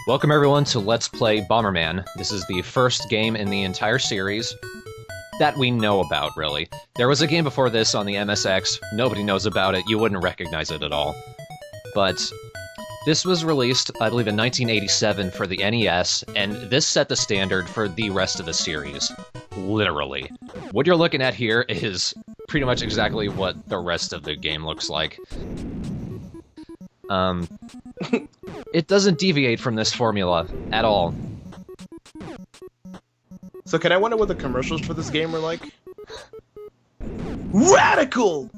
Welcome everyone to Let's Play Bomberman. This is the first game in the entire series that we know about, really. There was a game before this on the MSX, nobody knows about it, you wouldn't recognize it at all. But this was released, I believe, in 1987 for the NES, and this set the standard for the rest of the series. Literally. What you're looking at here is pretty much exactly what the rest of the game looks like. It doesn't deviate from this formula at all. So can I wonder what the commercials for this game were like? Radical!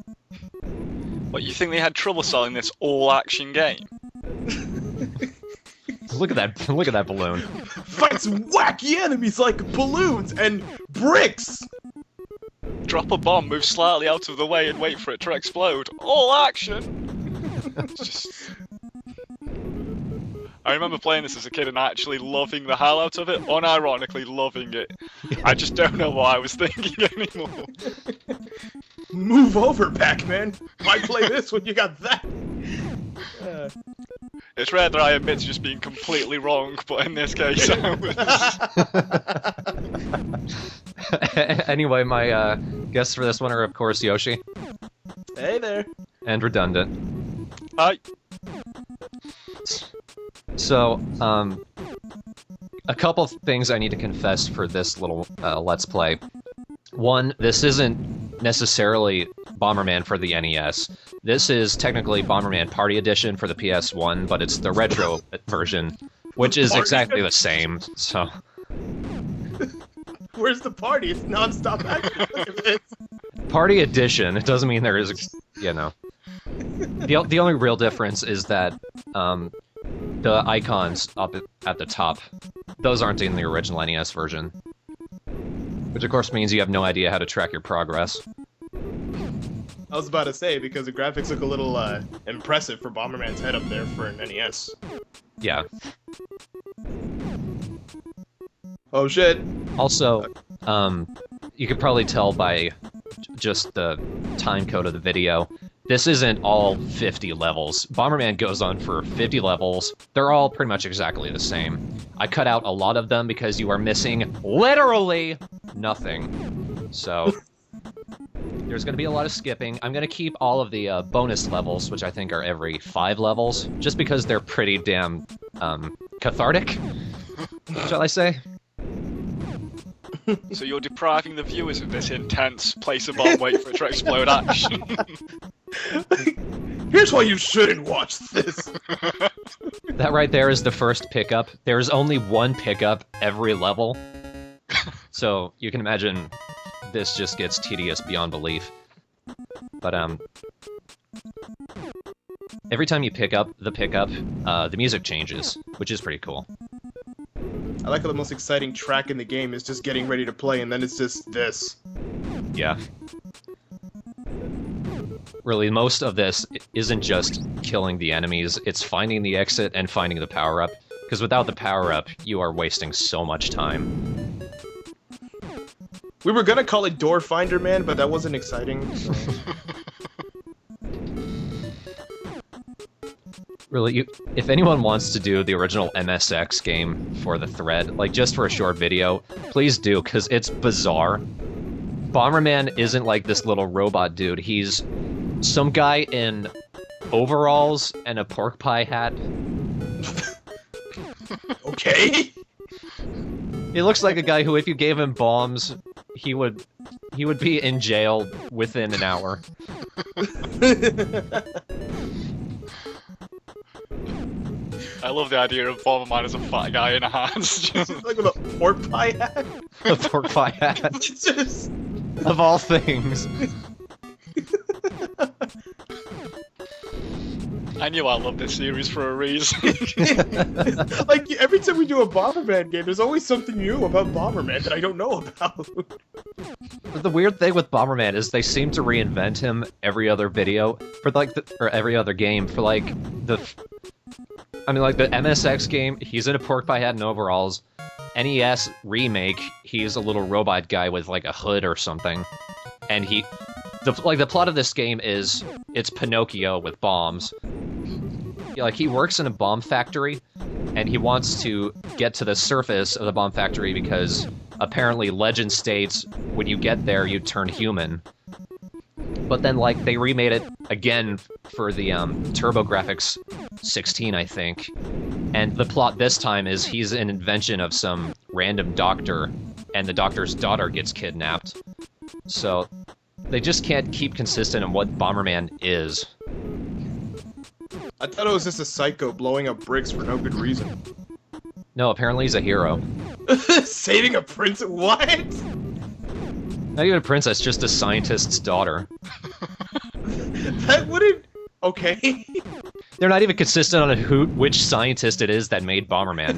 What, you think they had trouble selling this all-action game? Look at that balloon. Fights wacky enemies like balloons and bricks! Drop a bomb, move slightly out of the way and wait for it to explode. All action! It's just... I remember playing this as a kid and actually loving the hell out of it, unironically loving it. I just don't know what I was thinking anymore. Move over, Pac-Man! Why play this when you got that? It's rare that I admit to just being completely wrong, but in this case I was. Anyway, my guests for this one are, of course, Yoshi. Hey there. And Redundant. Hi. So, a couple things I need to confess for this little Let's Play. One, this isn't necessarily Bomberman for the NES. This is technically Bomberman Party Edition for the PS1, but it's the retro version, which is exactly the same, so... Where's the party? It's non-stop action. Look at this. Party Edition, it doesn't mean there is, you know... The only real difference is that, the icons up at the top, those aren't in the original NES version. Which of course means you have no idea how to track your progress. I was about to say, because the graphics look a little, impressive for Bomberman's head up there for an NES. Yeah. Oh shit. Also, you could probably tell by just the time code of the video, this isn't all 50 levels. Bomberman goes on for 50 levels. They're all pretty much exactly the same. I cut out a lot of them because you are missing literally nothing. So, there's going to be a lot of skipping. I'm going to keep all of the bonus levels, which I think are every 5 levels, just because they're pretty damn cathartic, shall I say? So you're depriving the viewers of this intense place a bomb, wait for it to explode action. Here's why you shouldn't watch this. That right there is the first pickup. There's only one pickup every level. So you can imagine this just gets tedious beyond belief. But every time you pick up the pickup, the music changes, which is pretty cool. I like how the most exciting track in the game is just getting ready to play, and then it's just this. Yeah. Really, most of this isn't just killing the enemies, it's finding the exit and finding the power-up. Because without the power-up, you are wasting so much time. We were gonna call it Door Finder Man, but that wasn't exciting. So. Really, if anyone wants to do the original MSX game for the thread, like just for a short video, please do, because it's bizarre. Bomberman isn't like this little robot dude, he's some guy in overalls and a pork pie hat. Okay. He looks like a guy who, if you gave him bombs, he would be in jail within an hour. I love the idea of Bomberman as a fat guy in a hat. Like with a pork pie hat. A pork pie hat. Just... Of all things. I knew I loved this series for a reason. Like, every time we do a Bomberman game, there's always something new about Bomberman that I don't know about. The weird thing with Bomberman is they seem to reinvent him every other video, for like, or every other game, for like, like the MSX game, he's in a pork pie hat and overalls. NES remake, he's a little robot guy with like a hood or something. And the plot of this game is, it's Pinocchio with bombs. like he works in a bomb factory, and he wants to get to the surface of the bomb factory because apparently legend states when you get there you turn human. But then like they remade it again for the TurboGrafx 16, I think. And the plot this time is he's an invention of some random doctor, and the doctor's daughter gets kidnapped. So they just can't keep consistent on what Bomberman is. I thought it was just a psycho blowing up bricks for no good reason. No, apparently he's a hero. Saving a princess? What? Not even a princess, just a scientist's daughter. That wouldn't... Okay. They're not even consistent on which scientist it is that made Bomberman.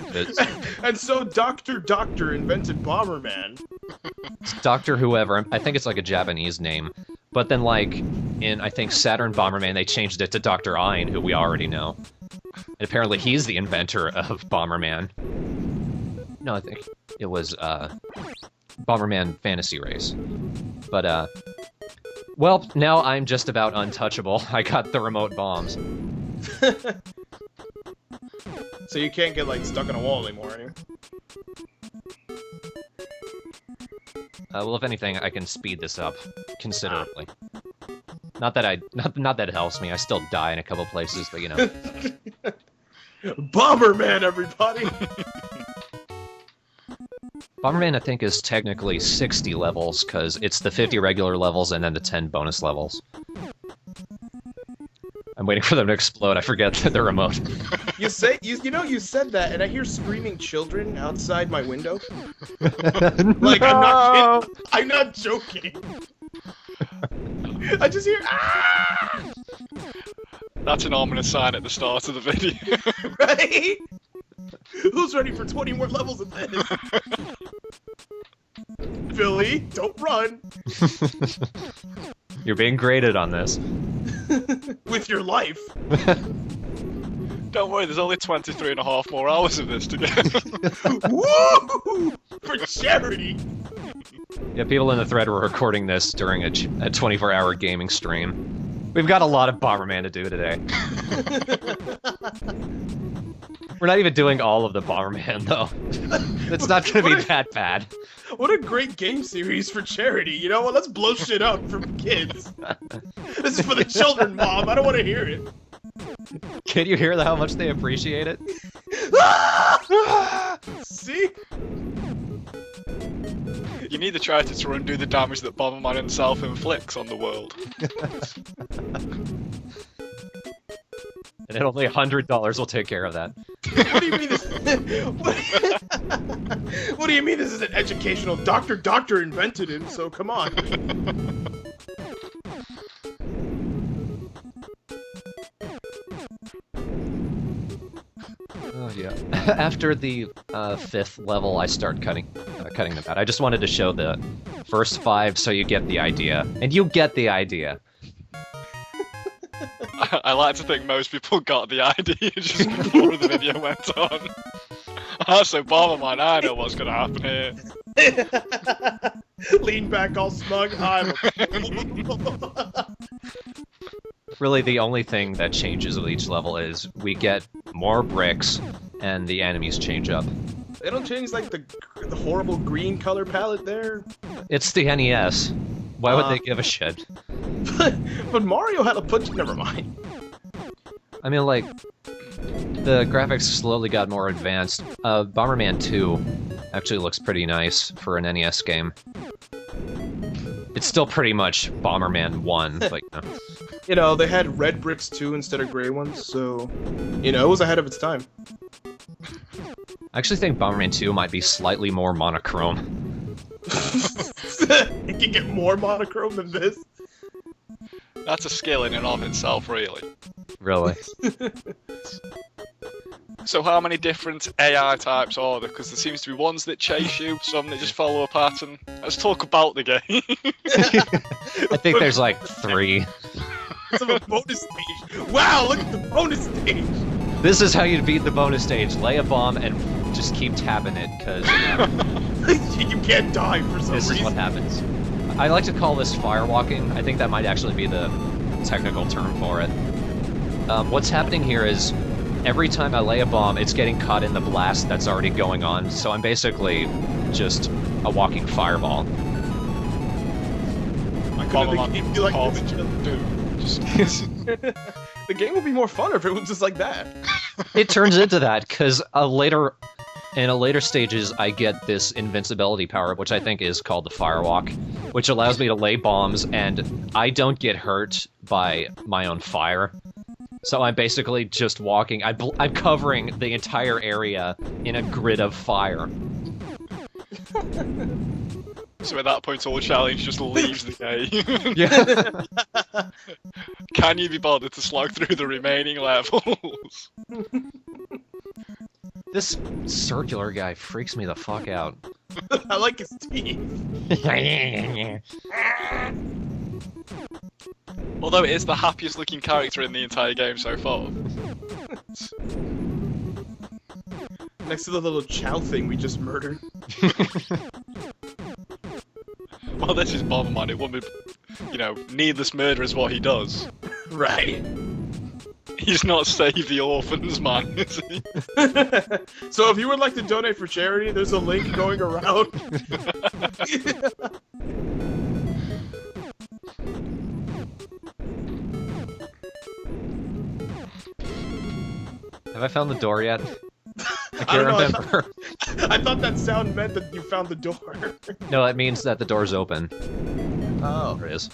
And so Doctor invented Bomberman. It's Dr. Whoever. I think it's like a Japanese name. But then, like, in, I think, Saturn Bomberman, they changed it to Dr. Ein, who we already know. And apparently he's the inventor of Bomberman. No, I think it was, Bomberman Fantasy Race. But, well, now I'm just about untouchable. I got the remote bombs. So you can't get, like, stuck on a wall anymore, anyway. Well, if anything, I can speed this up considerably. Not that it helps me. I still die in a couple places, but you know. Bomberman, everybody! Bomberman, I think, is technically 60 levels, because it's the 50 regular levels and then the 10 bonus levels. I'm waiting for them to explode. I forget the remote. You said that, and I hear screaming children outside my window. Like, No! I'm not joking. I just hear, ah! That's an ominous sign at the start of the video. Right? Who's ready for 20 more levels of this? Billy, don't run. You're being graded on this. With your life. Don't worry, there's only 23 and a half more hours of this to go. Woo! For charity. Yeah, people in the thread were recording this during a 24-hour gaming stream. We've got a lot of Bomberman to do today. We're not even doing all of the Bomberman, though. It's not gonna be that bad. What a great game series for charity. You know what? Let's blow shit up for kids. This is for the children, Mom. I don't want to hear it. Can you hear how much they appreciate it? See? You need the traitor to undo the damage that Bomberman himself inflicts on the world. And only $100 will take care of that. What do you mean this? What do you mean this is an educational? Doctor invented him, so come on. Oh yeah. After the 5th level, I start cutting them out. I just wanted to show the first 5 so you get the idea, and you get the idea. I like to think most people got the idea just before the video went on. So Bomberman, I know what's gonna happen here. Lean back all smug. Really, the only thing that changes with each level is we get more bricks, and the enemies change up. They don't change like the horrible green color palette there. It's the NES. Why would they give a shit? But Mario had a punch. Never mind. I mean, like, the graphics slowly got more advanced. Bomberman 2 actually looks pretty nice for an NES game. It's still pretty much Bomberman 1, but you know. You know, they had red bricks too instead of gray ones, so you know, it was ahead of its time. I actually think Bomberman 2 might be slightly more monochrome. It can get more monochrome than this. That's a skill in and of itself, really. Really. So how many different AI types are there? Because there seems to be ones that chase you, some that just follow a pattern. Let's talk about the game. I think there's like 3. It's a bonus stage. Wow, look at the bonus stage. This is how you beat the bonus stage. Lay a bomb and just keep tapping it, because You can't die for some this reason. is what happens. I like to call this firewalking. I think that might actually be the technical term for it. What's happening here is every time I lay a bomb, it's getting caught in the blast that's already going on, so I'm basically just a walking fireball. I couldn't Bomberman, think it'd be like Bomb this. into boom. Just The game would be more fun if it was just like that. It turns into that, because in a later stages, I get this invincibility power, which I think is called the Firewalk, which allows me to lay bombs, and I don't get hurt by my own fire. So I'm basically just walking. I'm covering the entire area in a grid of fire. so at that point, all challenge just leaves the game. Yeah. Can you be bothered to slog through the remaining levels? This circular guy freaks me the fuck out. I like his teeth. Although it is the happiest looking character in the entire game so far. Next to the little chow thing we just murdered. Well, this is Bomberman. It wouldn't be, you know, needless murder is what he does. Right. He's not save the orphans, man, is he? So if you would like to donate for charity, there's a link going around. Have I found the door yet? I I can't don't know, remember. I thought that sound meant that you found the door. No, that means that the door's open. Oh. There it is.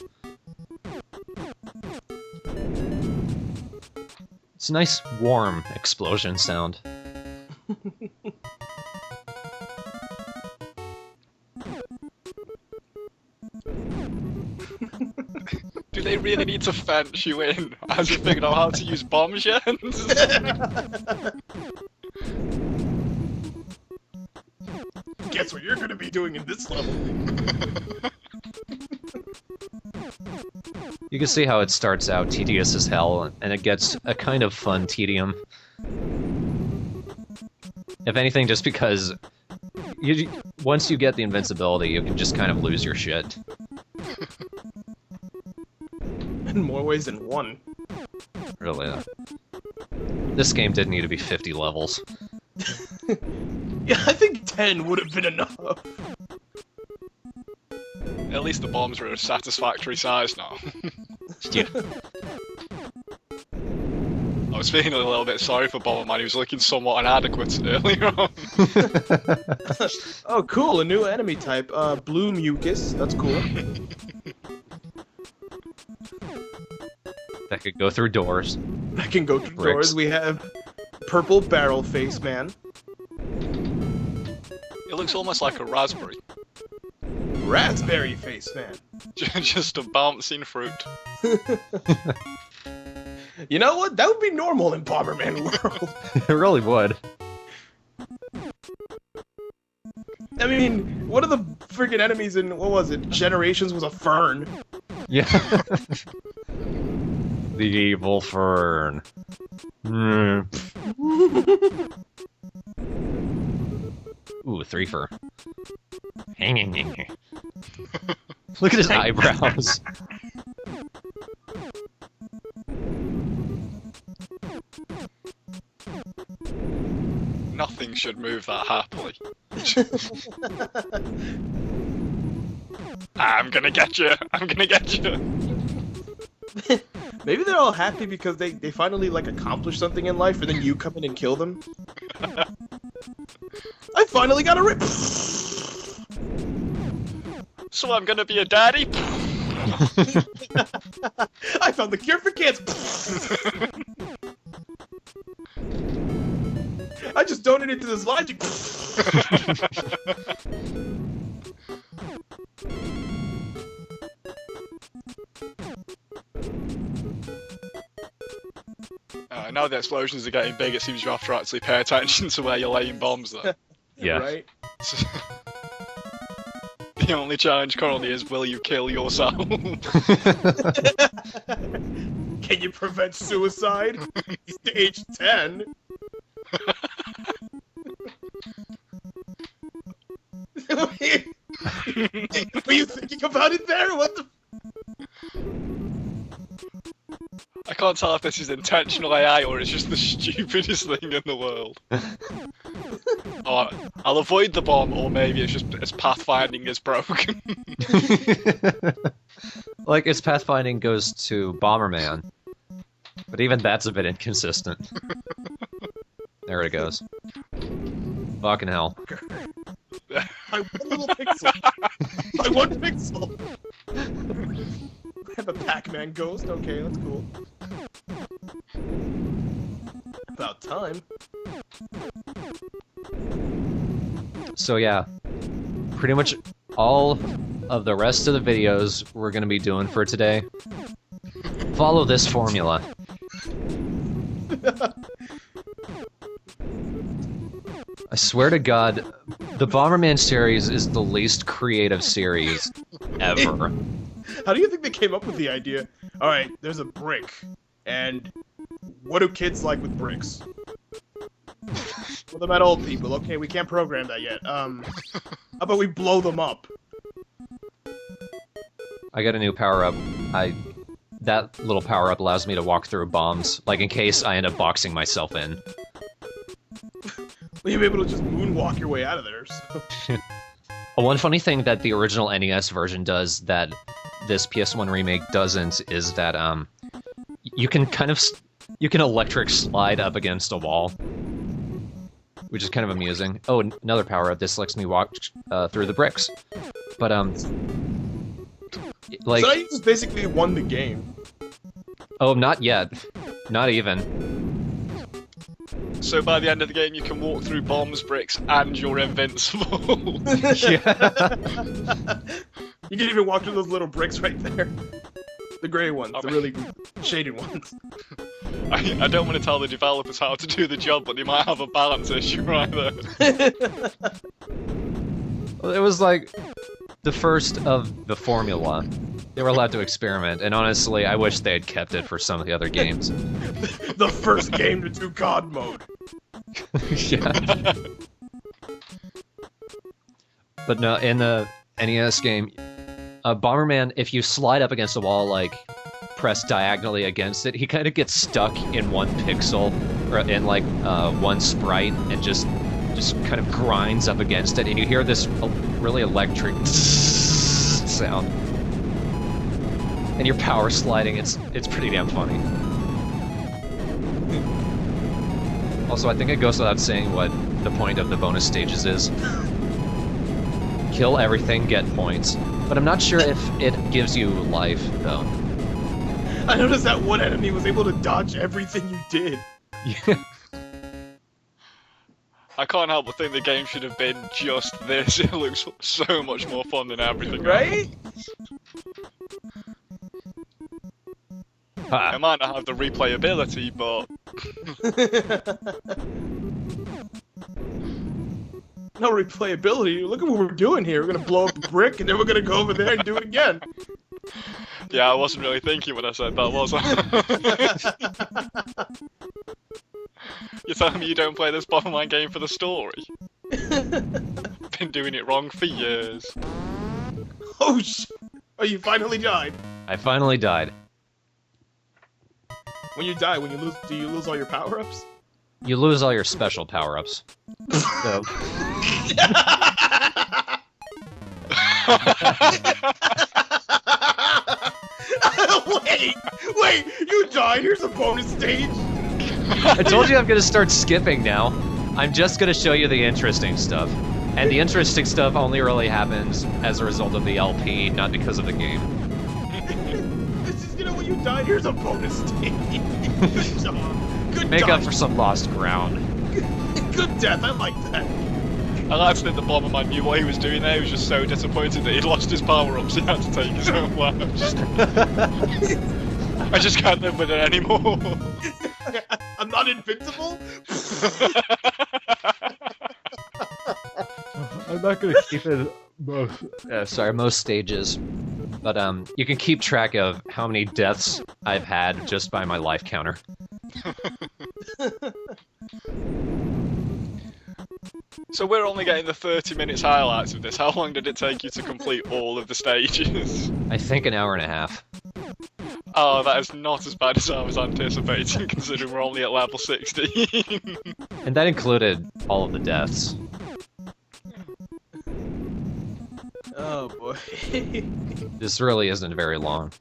It's a nice, warm explosion sound. Do they really need to fence you in? Have you figured out how to use bombs yet? Guess what you're gonna be doing in this level? You can see how it starts out tedious as hell, and it gets a kind of fun tedium. If anything, just because once you get the invincibility, you can just kind of lose your shit. In more ways than one. Really. This game didn't need to be 50 levels. Yeah, I think 10 would have been enough. At least the bombs are a satisfactory size now. Yeah. I was feeling a little bit sorry for Bomberman. He was looking somewhat inadequate earlier on. Oh, cool, a new enemy type. Blue mucus, that's cool. That could go through doors. I can go through Bricks. doors. We have purple barrel face man. It looks almost like a raspberry. Raspberry face man. Just a bouncing fruit. You know what? That would be normal in Bomberman world. It really would. I mean, one of the freaking enemies in, what was it, Generations was a fern. Yeah. The evil fern. Mm. Ooh, 3 fur. Look at his eyebrows. Nothing should move that happily. I'm gonna get you! I'm gonna get you! Maybe they're all happy because they finally, like, accomplished something in life, and then you come in and kill them. I finally got a rip! So I'm gonna be a daddy? I found the cure for cancer! I just donated to this logic! Now the explosions are getting big, it seems you have to actually pay attention to where you're laying bombs though. Yeah. Right? The only challenge currently is, will you kill yourself? Can you prevent suicide? Stage 10? Were you thinking about it there? What the? I can't tell if this is intentional AI or it's just the stupidest thing in the world. Oh, I'll avoid the bomb, or maybe it's just its pathfinding is broken. Like, its pathfinding goes to Bomberman. But even that's a bit inconsistent. There it goes. Fucking hell. By one little pixel. By 1 pixel. I have a Pac-Man ghost. Okay, that's cool. About time. So yeah, pretty much all of the rest of the videos we're going to be doing for today follow this formula. I swear to God, the Bomberman series is the least creative series ever. How do you think they came up with the idea? Alright, there's a brick. And what do kids like with bricks? Well, they're not old people. Okay, we can't program that yet. How about we blow them up? I got a new power-up. That little power-up allows me to walk through bombs, like in case I end up boxing myself in. Well, you'll be able to just moonwalk your way out of there. So. One funny thing that the original NES version does that this PS1 remake doesn't is that you can electric slide up against a wall, which is kind of amusing. Oh, another power up. This lets me walk through the bricks. But like, so you just basically won the game. Oh, not yet. Not even. So by the end of the game, you can walk through bombs, bricks, and you're invincible. Yeah. You can even walk through those little bricks right there. The grey ones, the really shaded ones. I don't want to tell the developers how to do the job, but they might have a balance issue right there. Well, it was like the first of the formula. They were allowed to experiment, and honestly, I wish they had kept it for some of the other games. The first game to do God mode. Yeah. But no, in the NES game, Bomberman, if you slide up against a wall, like, press diagonally against it, he kind of gets stuck in one pixel, or in, like, one sprite, and just kind of grinds up against it, and you hear this really electric sound. And you're power sliding, it's pretty damn funny. Also, I think it goes without saying what the point of the bonus stages is. Kill everything, get points. But I'm not sure if it gives you life, though. I noticed that one enemy was able to dodge everything you did. Yeah. I can't help but think the game should have been just this. It looks so much more fun than everything. Right? It might not have the replayability, but... No replayability. Look at what we're doing here. We're gonna blow up a brick, and then we're gonna go over there and do it again. Yeah, I wasn't really thinking when I said that, was I? You're telling me you don't play this Bomberman game for the story? Been doing it wrong for years. Oh, oh, you finally died. I finally died. When you die, when you lose, do you lose all your power-ups? You lose all your special power-ups. So... Wait, you died? Here's a bonus stage. I told you I'm gonna start skipping now. I'm just gonna show you the interesting stuff. And the interesting stuff only really happens as a result of the LP, not because of the game. This is, when you die, here's a bonus stage. Good job. Good Make dodge. up for some lost ground. Good death, I like that. I like to think the Bomberman knew what he was doing there. He was just so disappointed that he'd lost his power-ups, he had to take his own life. I just can't live with it anymore. I'm not invincible? I'm not gonna keep it most stages. But you can keep track of how many deaths I've had just by my life counter. So we're only getting the 30 minutes highlights of this. How long did it take you to complete all of the stages? I think an hour and a half. Oh, that is not as bad as I was anticipating, considering we're only at level 16. And that included all of the deaths. Oh boy. This really isn't very long.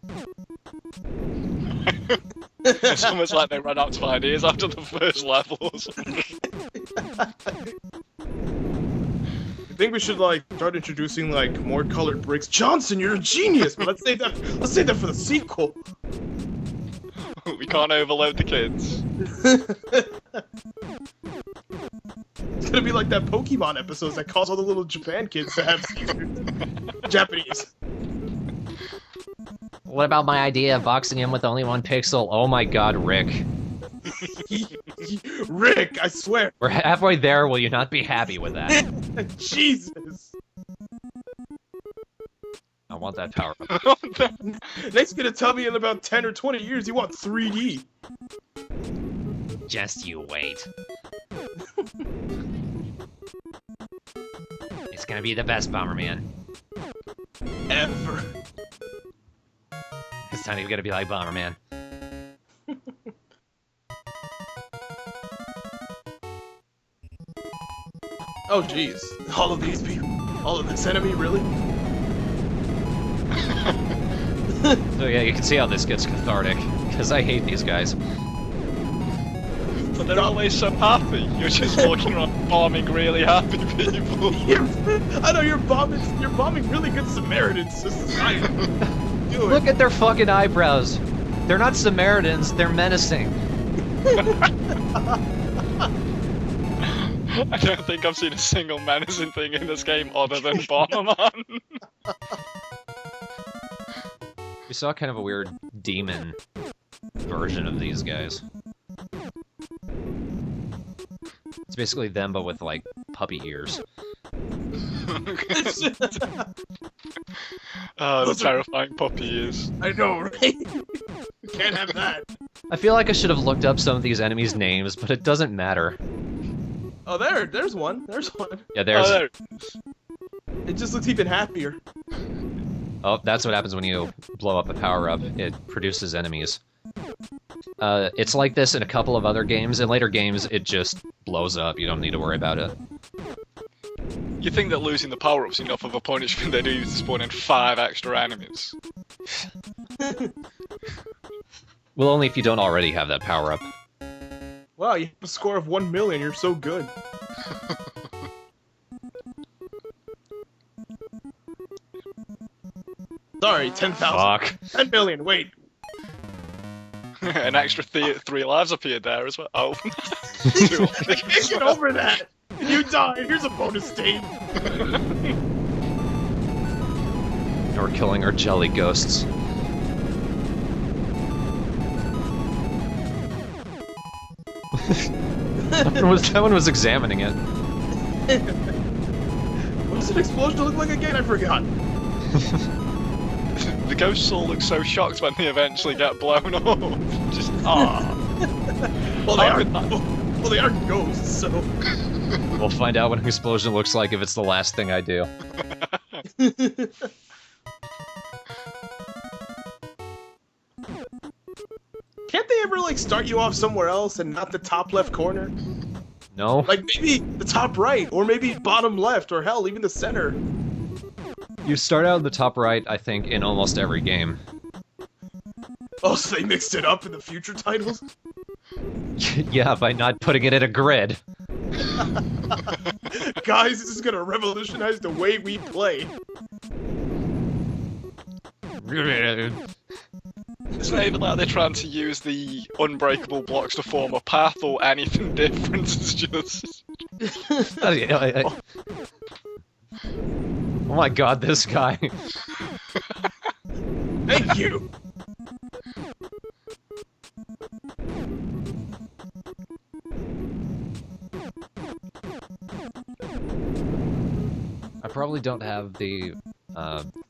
It's almost like they ran out of ideas after the first levels. I think we should like start introducing like more colored bricks. Johnson, you're a genius, but let's save that. Let's save that for the sequel. We can't overload the kids. It's gonna be like that Pokemon episodes that cause all the little Japan kids to have seizures. Japanese. What about my idea of boxing him with only 1 pixel? Oh my god, Rick. Rick, I swear. We're halfway there, will you not be happy with that? Jesus. I want that power up. Nate's gonna tell me in about 10 or 20 years he wants 3D. Just you wait. It's gonna be the best, Bomberman. Ever. It's not even gonna be like Bomberman. Oh jeez. All of these people. All of this enemy, really? So yeah, you can see how this gets cathartic. Because I hate these guys. But they're always so happy. You're just walking around bombing really happy people. I know you're bombing really good Samaritans to society. Look at their fucking eyebrows. They're not Samaritans, they're menacing. I don't think I've seen a single menacing thing in this game other than Bomberman. We saw kind of a weird demon version of these guys. It's basically them, but with, like, puppy ears. Oh, the terrifying puppy ears. I know, right? We can't have that. I feel like I should have looked up some of these enemies' names, but it doesn't matter. Oh, there's one. There's one. Yeah, there's... Oh, there. It just looks even happier. Oh, that's what happens when you blow up a power-up. It produces enemies. It's like this in a couple of other games. In later games, it just blows up. You don't need to worry about it. You think that losing the power-up's enough of a punishment they do use to spawn in 5 extra enemies? Well, only if you don't already have that power-up. Wow, you have a score of 1 million. You're so good. Sorry, 10,000. Fuck. 10 million, wait. An extra 3 lives appeared there as well. Oh. Get over that. You died. Here's a bonus stage. We're killing our jelly ghosts. that one was examining it. What does an explosion look like again? I forgot. The ghosts all look so shocked when they eventually get blown up. Just, ah. Well, they are ghosts, so. We'll find out what an explosion looks like if it's the last thing I do. Can't they ever, like, start you off somewhere else and not the top left corner? No? Like, maybe the top right, or maybe bottom left, or hell, even the center. You start out in the top right, I think, in almost every game. Oh, so they mixed it up in the future titles? Yeah, by not putting it in a grid. Guys, this is gonna revolutionize the way we play. It's not even like they're trying to use the unbreakable blocks to form a path or anything different. It's just... Oh my god, this guy. Thank you! I probably don't have the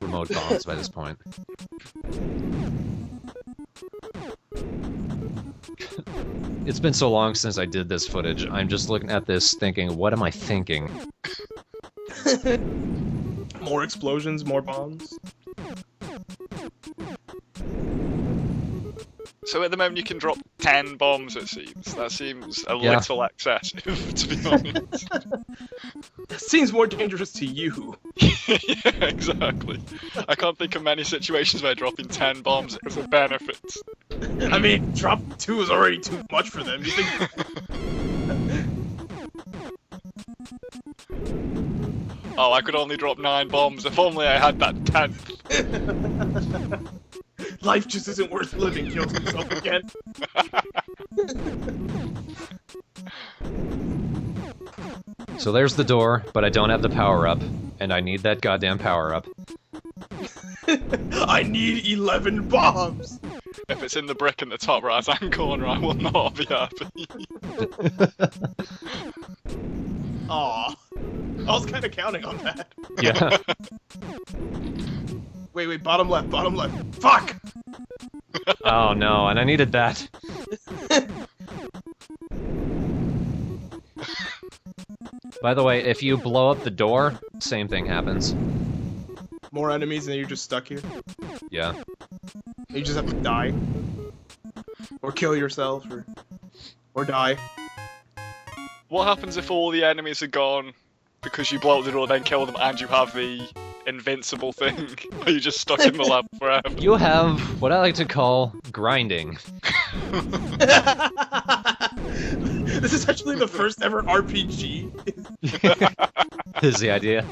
remote bombs by this point. It's been so long since I did this footage, I'm just looking at this thinking, what am I thinking? More explosions, more bombs. So at the moment you can drop 10 bombs, it seems. That seems a Yeah. little excessive, to be honest. That seems more dangerous to you. Yeah, exactly. I can't think of many situations where dropping 10 bombs is a benefit. I mean, drop 2 is already too much for them. You think? Oh, I could only drop 9 bombs. If only I had that 10th. Life just isn't worth living. Kills himself again. So there's the door, but I don't have the power-up, and I need that goddamn power-up. I need 11 bombs. If it's in the brick in the top right-hand corner, I will not be happy. Aw. I was kind of counting on that. Yeah. Wait, bottom left, bottom left. Fuck! Oh no, and I needed that. By the way, if you blow up the door, same thing happens. More enemies and you're just stuck here. Yeah. You just have to die. Or kill yourself, or die. What happens if all the enemies are gone because you blow up the door, then kill them, and you have the invincible thing? Are you just stuck in the lab forever? You have what I like to call grinding. This is actually the first ever RPG. Is the idea.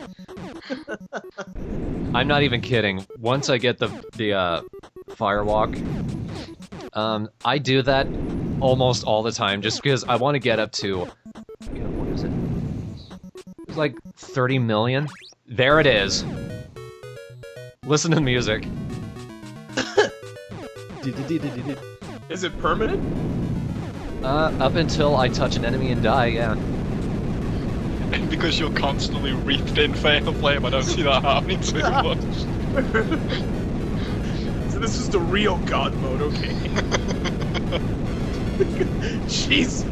I'm not even kidding. Once I get the firewalk, I do that almost all the time just because I want to get up to, what is it? It's like 30 million. There it is. Listen to the music. Is it permanent? Up until I touch an enemy and die, yeah. And because you're constantly wreathed in Fatal Flame, I don't see that happening too much. So this is the real God mode, okay. Jeez.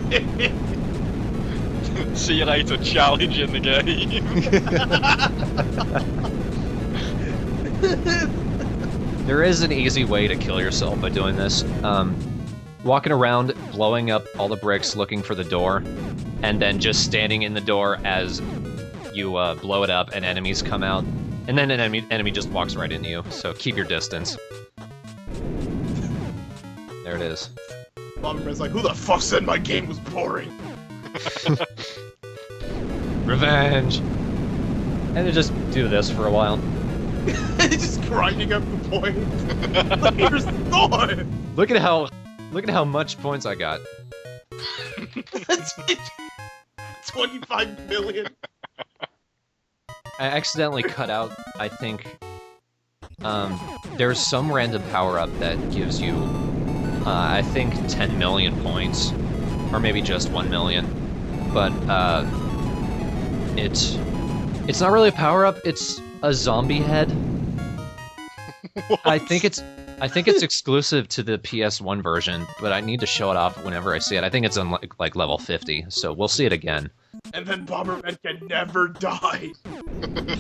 See you later, challenge in the game. There is an easy way to kill yourself by doing this. Walking around, blowing up all the bricks, looking for the door, and then just standing in the door as you blow it up and enemies come out. And then an enemy just walks right into you, so keep your distance. There it is. Bomberman's like, who the fuck said my game was boring? Revenge! And then just do this for a while. Just grinding up the point. Here's the door! Look at how much points I got. 25 million. I accidentally cut out, I think, there's some random power-up that gives you, I think 10 million points, or maybe just 1 million, but, it's not really a power-up, it's a zombie head. I think it's exclusive to the PS1 version, but I need to show it off whenever I see it. I think it's on like level 50, so we'll see it again. And then Bomberman can never die.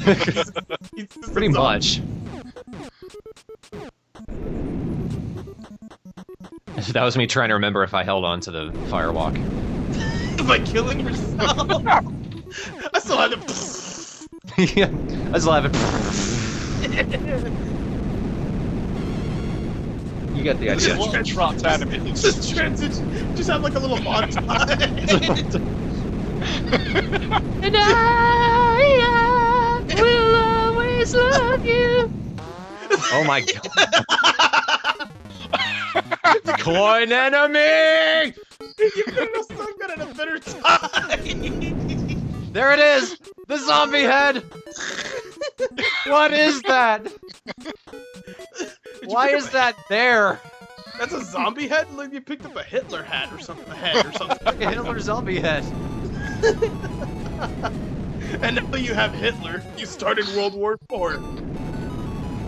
He's just a Pretty zombie. much. That was me trying to remember if I held on to the firewalk. By killing yourself. I still had to. Yeah, I still have it. You get the idea. What a trapped enemy. Just transition. Just have like a little montage. And I will always love you. Oh my god. Coin enemy! You could have sung that at a better time. There it is! The zombie head! What is that? Why is that there? That's a zombie head? Like you picked up a Hitler hat or something. A head or something. Like a Hitler zombie head. And now you have Hitler. You started World War IV.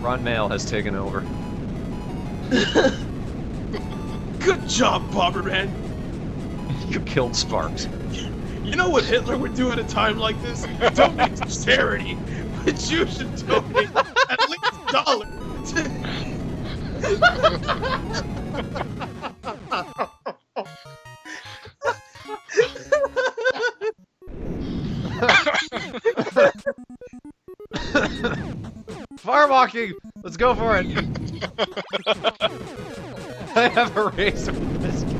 Ron Mail has taken over. Good job, Bomberman. You killed Sparks. You know what Hitler would do at a time like this? Donate to charity. But you should donate at least $1. Firewalking! Let's go for it! I have a race with this guy.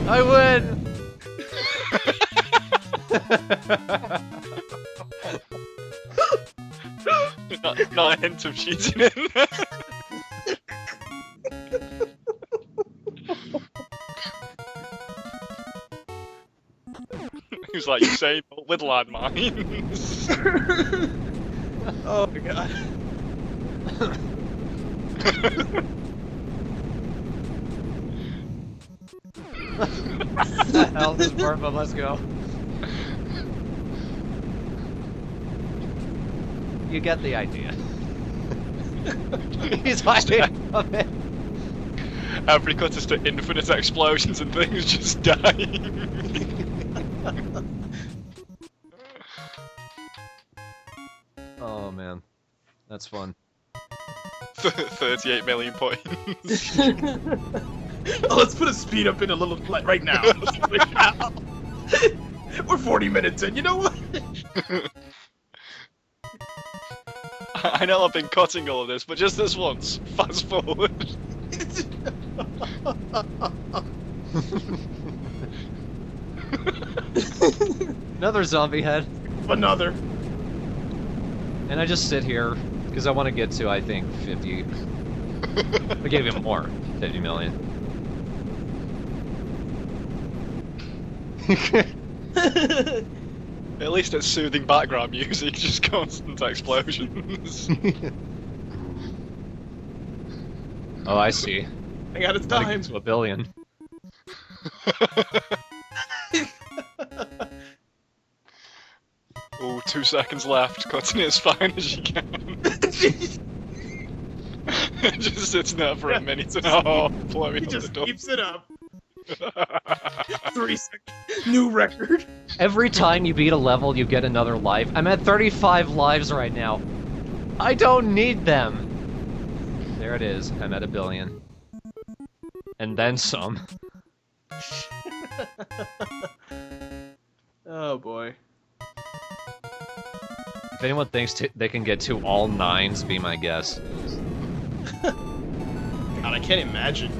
I win! Not a hint of cheating in there. He was like, you say, but with landmines. Oh my god. What the hell, this is Burma, let's go. You get the idea. He's hiding from it. Every cut is to infinite explosions and things just dying. Oh man, that's fun. 38 million points. Oh, let's put a speed up in a little right now. We're 40 minutes in. You know what? I know I've been cutting all of this, but just this once, fast forward. Another zombie head. Another. And I just sit here because I want to get to, I think, 50. I gave him more. 50 million. At least it's soothing background music, just constant explosions. Oh, I see. I got its Gotta time. get to 1 billion. Oh, 2 seconds left, cutting it as fine as you can. Just sits there for a minute and a half, blowing He up just the door. keeps it up. 3 seconds. New record. Every time you beat a level, you get another life. I'm at 35 lives right now. I don't need them. There it is. I'm at 1 billion. And then some. Oh boy. If anyone thinks they can get to all 9s, be my guest. God, I can't imagine.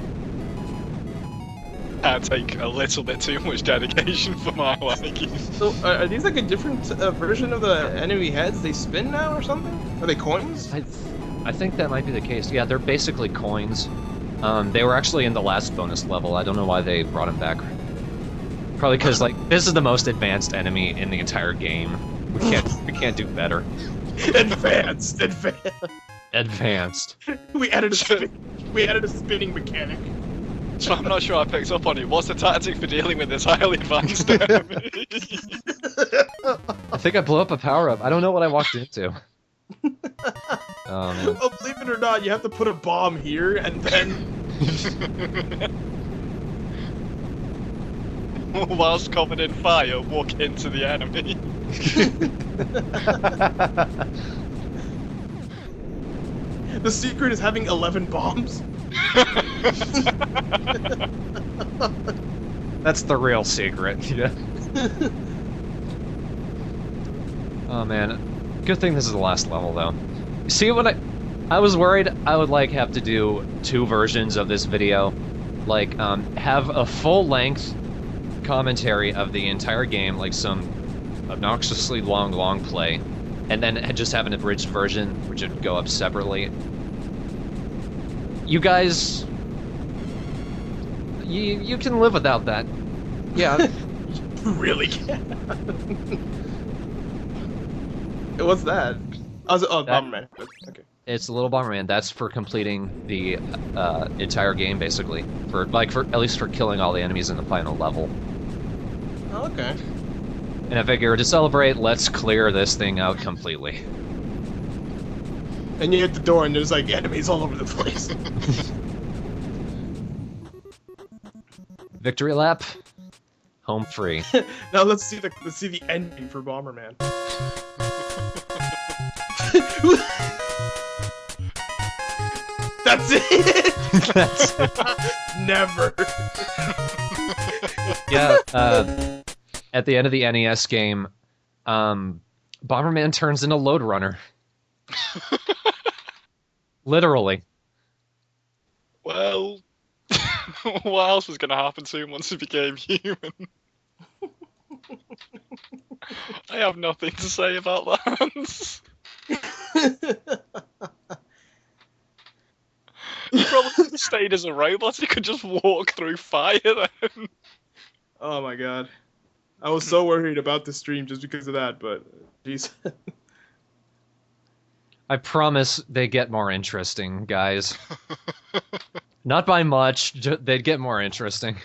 That'd take a little bit too much dedication for my liking. So, are these like a different version of the enemy heads? They spin now or something? Are they coins? I think that might be the case. Yeah, they're basically coins. They were actually in the last bonus level. I don't know why they brought them back. Probably because like this is the most advanced enemy in the entire game. We can't do better. Advanced. Advanced. We added a spinning mechanic. So I'm not sure I picked up on it. What's the tactic for dealing with this highly advanced enemy? I think I blew up a power-up. I don't know what I walked into. Oh, man. Well, believe it or not, you have to put a bomb here and then. Whilst covered in fire, walk into the enemy. The secret is having 11 bombs. That's the real secret. Yeah. Oh man, good thing this is the last level though. See, when I was worried I would like have to do 2 versions of this video, like have a full-length commentary of the entire game, like some obnoxiously long play, and then just have an abridged version which would go up separately. You guys, you can live without that. Yeah. Really can't. What's that? Oh, Bomberman. Okay. It's a little Bomberman. That's for completing the entire game, basically. For at least for killing all the enemies in the final level. Oh, okay. And I figure to celebrate, let's clear this thing out completely. And you hit the door, and there's like enemies all over the place. Victory lap. Home free. Now let's see the ending for Bomberman. That's it. That's Never. Yeah, at the end of the NES game, Bomberman turns into Lode Runner. Literally. Well, what else was going to happen to him once he became human? I have nothing to say about that. He probably could have stayed as a robot. He could just walk through fire then. Oh my god. I was so worried about the stream just because of that, but jeez. I promise they get more interesting, guys. Not by much, they'd get more interesting.